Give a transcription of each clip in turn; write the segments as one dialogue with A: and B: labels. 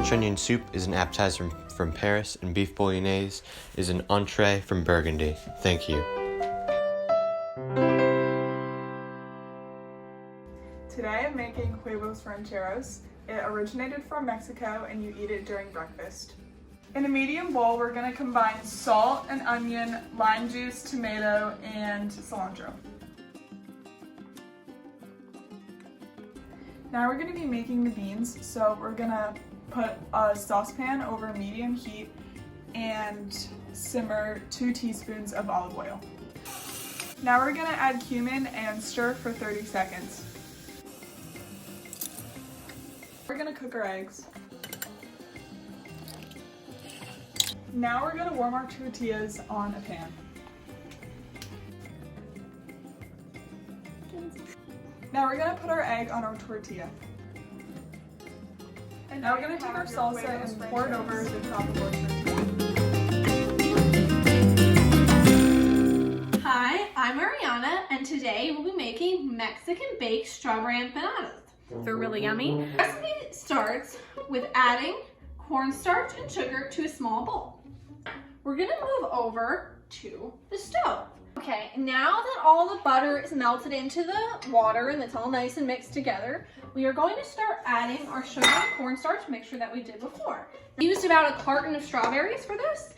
A: French onion soup is an appetizer from Paris, and beef bolognese is an entree from Burgundy. Thank you.
B: Today I'm making huevos rancheros. It originated from Mexico and you eat it during breakfast. In a medium bowl, we're going to combine salt and onion, lime juice, tomato, and cilantro. Now we're going to be making the beans, so we're going to put a saucepan over medium heat and simmer 2 teaspoons of olive oil. Now we're going to add cumin and stir for 30 seconds. We're going to cook our eggs. Now we're going to warm our tortillas on a pan. Now we're going to put our egg on our tortilla. And now we're going to take our salsa and pour it over the top of our tortilla.
C: Hi, I'm Maryanne, and today we'll be making Mexican baked strawberry empanadas. They're really yummy. The recipe starts with adding cornstarch and sugar to a small bowl. We're gonna move over to the stove. Okay, now that all the butter is melted into the water and it's all nice and mixed together, we are going to start adding our sugar and cornstarch mixture that we did before. I used about a carton of strawberries for this,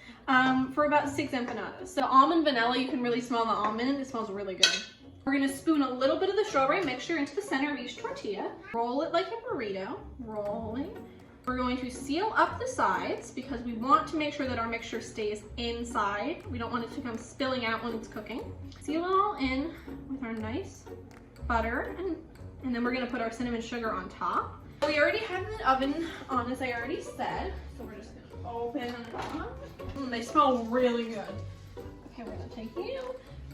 C: for about 6 empanadas. So almond vanilla, you can really smell the almond, it smells really good. We're gonna spoon a little bit of the strawberry mixture into the center of each tortilla, roll it like a burrito, rolling. We're going to seal up the sides because we want to make sure that our mixture stays inside. We don't want it to come spilling out when it's cooking. Seal it all in with our nice butter, and then we're gonna put our cinnamon sugar on top. We already have the oven on, as I already said, so we're just gonna open them up. They smell really good. Okay, we're gonna take you.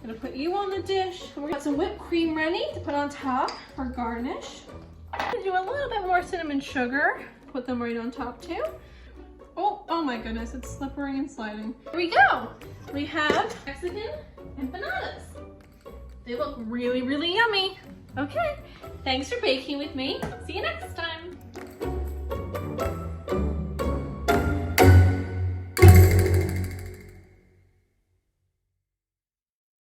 C: I'm gonna put you on the dish. We're gonna have some whipped cream ready to put on top for garnish. I'm gonna do a little bit more cinnamon sugar. Put them right on top too. Oh my goodness, it's slippery and sliding. Here we go. We have Mexican empanadas. They look really, really yummy. Okay, thanks for baking with me. See you next time.